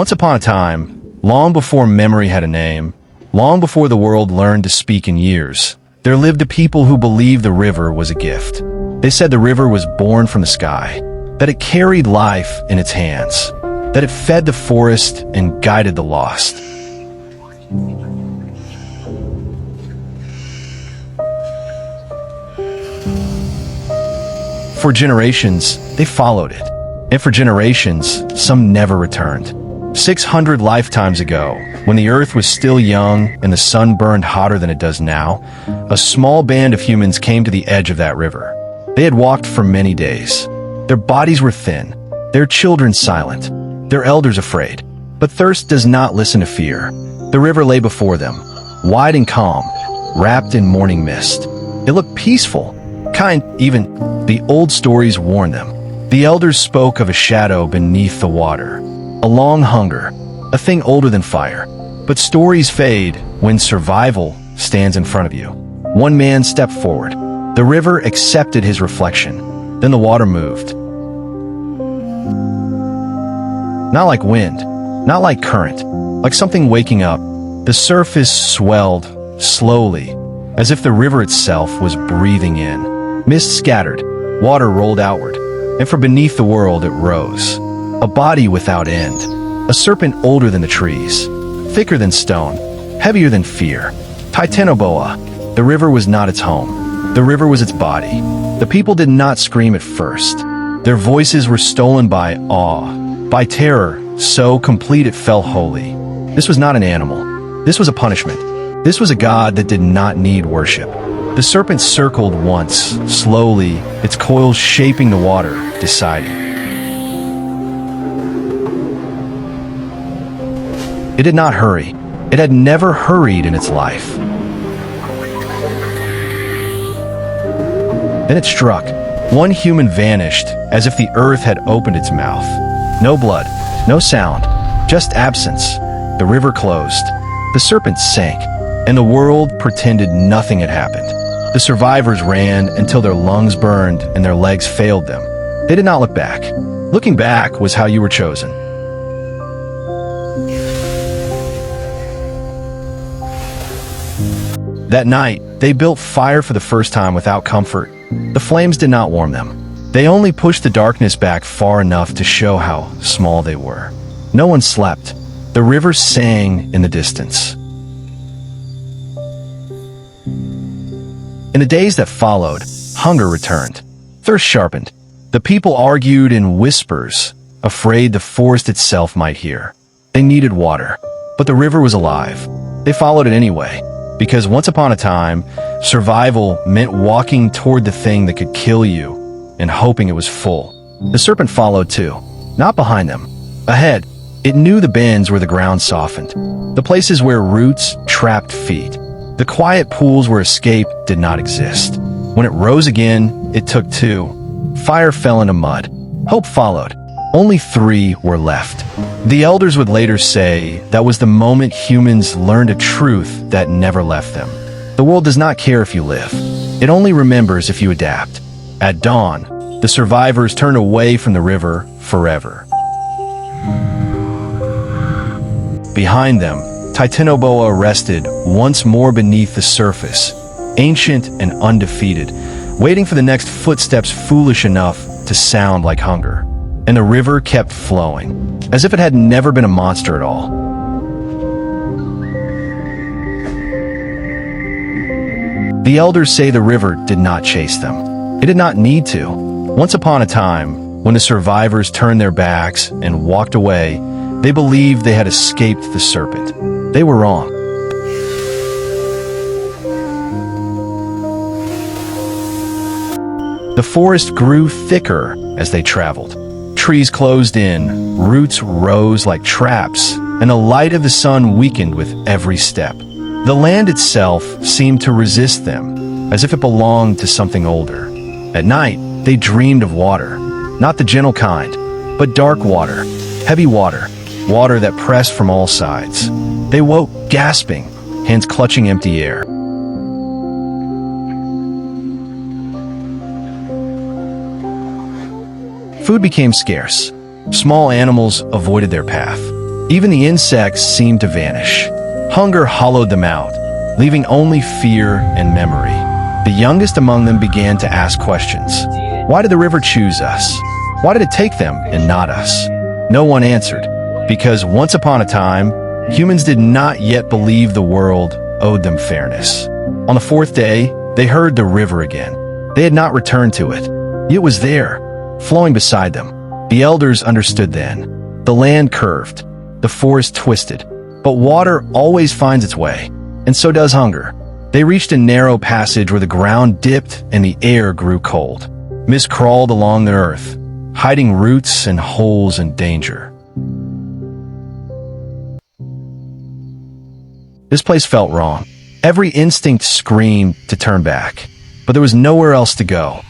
Once upon a time, long before memory had a name, long before the world learned to speak in years, there lived a people who believed the river was a gift. They said the river was born from the sky, that it carried life in its hands, that it fed the forest and guided the lost. For generations, they followed it. And for generations, some never returned. 600 lifetimes ago, when the earth was still young and the sun burned hotter than it does now, a small band of humans came to the edge of that river. They had walked for many days. Their bodies were thin, their children silent, their elders afraid. But thirst does not listen to fear. The river lay before them, wide and calm, wrapped in morning mist. It looked peaceful, kind, even the old stories warned them. The elders spoke of a shadow beneath the water, a long hunger, a thing older than fire. But stories fade when survival stands in front of you. One man stepped forward. The river accepted his reflection. Then the water moved. Not like wind, not like current, like something waking up. The surface swelled slowly, as if the river itself was breathing in. Mist scattered, water rolled outward, and from beneath the world it rose. A body without end, a serpent older than the trees, thicker than stone, heavier than fear. Titanoboa. The river was not its home. The river was its body. The people did not scream at first. Their voices were stolen by awe, by terror, so complete it felt holy. This was not an animal. This was a punishment. This was a god that did not need worship. The serpent circled once, slowly, its coils shaping the water, deciding. It did not hurry. It had never hurried in its life. Then it struck. One human vanished, as if the earth had opened its mouth. No blood, no sound, just absence. The river closed. The serpent sank, and the world pretended nothing had happened. The survivors ran until their lungs burned and their legs failed them. They did not look back. Looking back was how you were chosen. That night, they built fire for the first time without comfort. The flames did not warm them. They only pushed the darkness back far enough to show how small they were. No one slept. The river sang in the distance. In the days that followed, hunger returned. Thirst sharpened. The people argued in whispers, afraid the forest itself might hear. They needed water, but the river was alive. They followed it anyway, because once upon a time, survival meant walking toward the thing that could kill you and hoping it was full. The serpent followed too, not behind them. Ahead, it knew the bends where the ground softened, the places where roots trapped feet, the quiet pools where escape did not exist. When it rose again, it took two. Fire fell into mud. Hope followed. Only 3 were left. The elders would later say that was the moment humans learned a truth that never left them. The world does not care if you live. It only remembers if you adapt. At dawn, the survivors turned away from the river forever. Behind them, Titanoboa rested once more beneath the surface, ancient and undefeated, waiting for the next footsteps foolish enough to sound like hunger. And the river kept flowing, as if it had never been a monster at all. The elders say the river did not chase them. It did not need to. Once upon a time, when the survivors turned their backs and walked away, they believed they had escaped the serpent. They were wrong. The forest grew thicker as they traveled. Trees closed in, roots rose like traps, and the light of the sun weakened with every step. The land itself seemed to resist them, as if it belonged to something older. At night, they dreamed of water, not the gentle kind, but dark water, heavy water, water that pressed from all sides. They woke gasping, hands clutching empty air. Food became scarce. Small animals avoided their path. Even the insects seemed to vanish. Hunger hollowed them out, leaving only fear and memory. The youngest among them began to ask questions. Why did the river choose us? Why did it take them and not us? No one answered, because once upon a time, humans did not yet believe the world owed them fairness. On the fourth day, they heard the river again. They had not returned to it. It was there, flowing beside them. The elders understood then. The land curved, the forest twisted, but water always finds its way, and so does hunger. They reached a narrow passage where the ground dipped and the air grew cold. Mist crawled along the earth, hiding roots and holes and danger. This place felt wrong. Every instinct screamed to turn back, but there was nowhere else to go.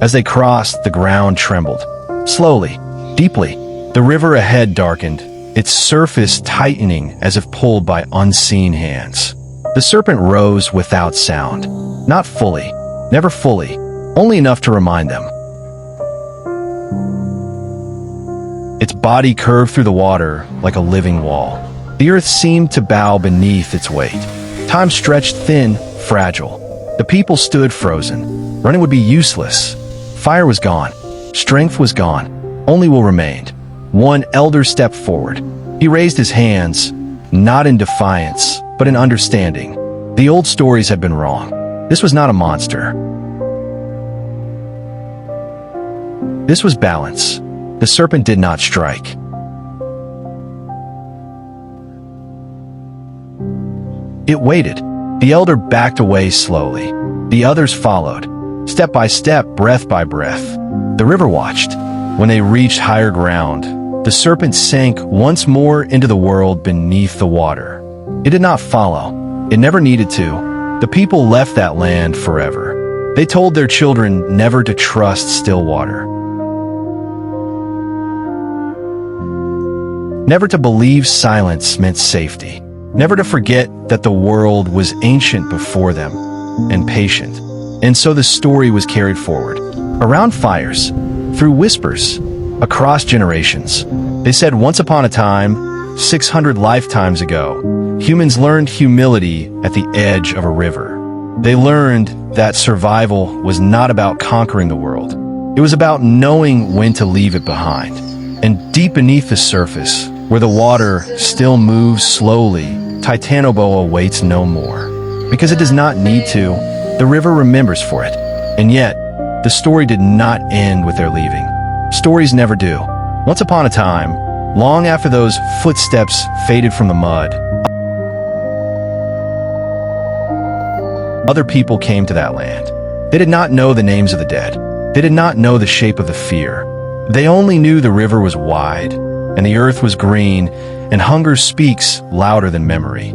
As they crossed, the ground trembled. Slowly, deeply, the river ahead darkened, its surface tightening as if pulled by unseen hands. The serpent rose without sound. Not fully, never fully, only enough to remind them. Its body curved through the water like a living wall. The earth seemed to bow beneath its weight. Time stretched thin, fragile. The people stood frozen. Running would be useless. Fire was gone. Strength was gone. Only will remained. One elder stepped forward. He raised his hands, not in defiance, but in understanding. The old stories had been wrong. This was not a monster. This was balance. The serpent did not strike. It waited. The elder backed away slowly. The others followed, step by step, breath by breath. The river watched. When they reached higher ground, the serpent sank once more into the world beneath the water. It did not follow. It never needed to. The people left that land forever. They told their children never to trust still water. Never to believe silence meant safety. Never to forget that the world was ancient before them and patient. And so the story was carried forward. Around fires, through whispers, across generations. They said once upon a time, 600 lifetimes ago, humans learned humility at the edge of a river. They learned that survival was not about conquering the world. It was about knowing when to leave it behind. And deep beneath the surface, where the water still moves slowly, Titanoboa waits no more. Because it does not need to, the river remembers for it. And yet, the story did not end with their leaving. Stories never do. Once upon a time, long after those footsteps faded from the mud, other people came to that land. They did not know the names of the dead. They did not know the shape of the fear. They only knew the river was wide, and the earth was green, and hunger speaks louder than memory.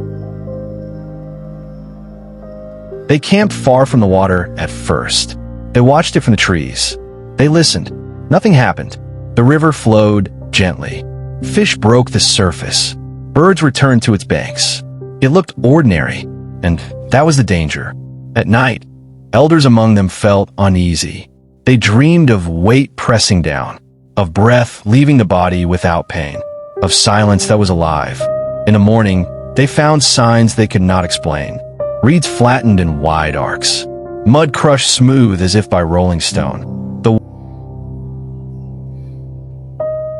They camped far from the water at first. They watched it from the trees. They listened. Nothing happened. The river flowed gently. Fish broke the surface. Birds returned to its banks. It looked ordinary, and that was the danger. At night, elders among them felt uneasy. They dreamed of weight pressing down, of breath leaving the body without pain, of silence that was alive. In the morning, they found signs they could not explain. Reeds flattened in wide arcs. Mud crushed smooth as if by rolling stone. The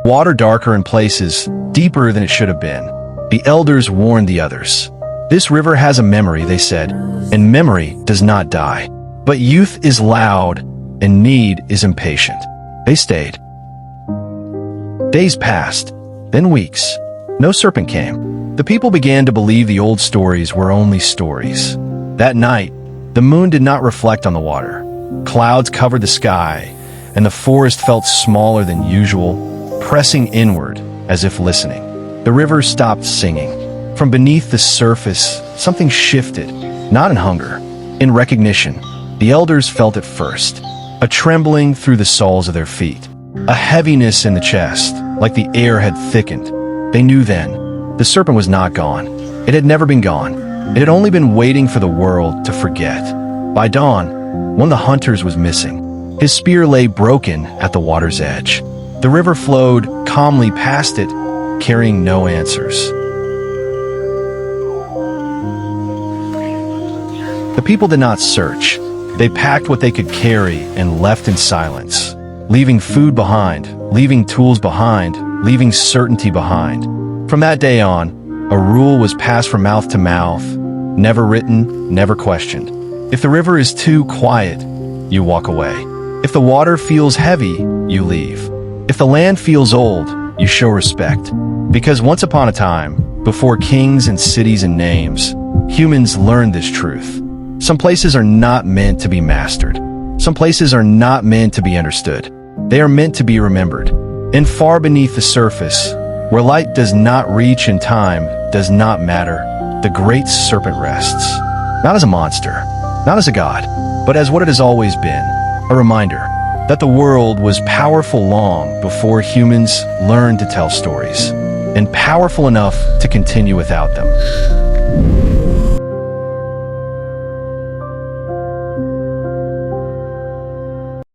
water darker in places, deeper than it should have been. The elders warned the others. This river has a memory, they said, and memory does not die. But youth is loud, and need is impatient. They stayed. Days passed, then weeks. No serpent came. The people began to believe the old stories were only stories. That night, the moon did not reflect on the water. Clouds covered the sky, and the forest felt smaller than usual, pressing inward as if listening. The river stopped singing. From beneath the surface, something shifted, not in hunger, in recognition. The elders felt it first, a trembling through the soles of their feet, a heaviness in the chest, like the air had thickened. They knew then, the serpent was not gone. It had never been gone. It had only been waiting for the world to forget. By dawn, one of the hunters was missing. His spear lay broken at the water's edge. The river flowed calmly past it, carrying no answers. The people did not search. They packed what they could carry and left in silence, leaving food behind, leaving tools behind, leaving certainty behind. From that day on, a rule was passed from mouth to mouth, never written, never questioned. If the river is too quiet, you walk away. If the water feels heavy, you leave. If the land feels old, you show respect. Because once upon a time, before kings and cities and names, humans learned this truth. Some places are not meant to be mastered. Some places are not meant to be understood. They are meant to be remembered. And far beneath the surface, where light does not reach and time does not matter, the great serpent rests. Not as a monster, not as a god, but as what it has always been, a reminder that the world was powerful long before humans learned to tell stories, and powerful enough to continue without them.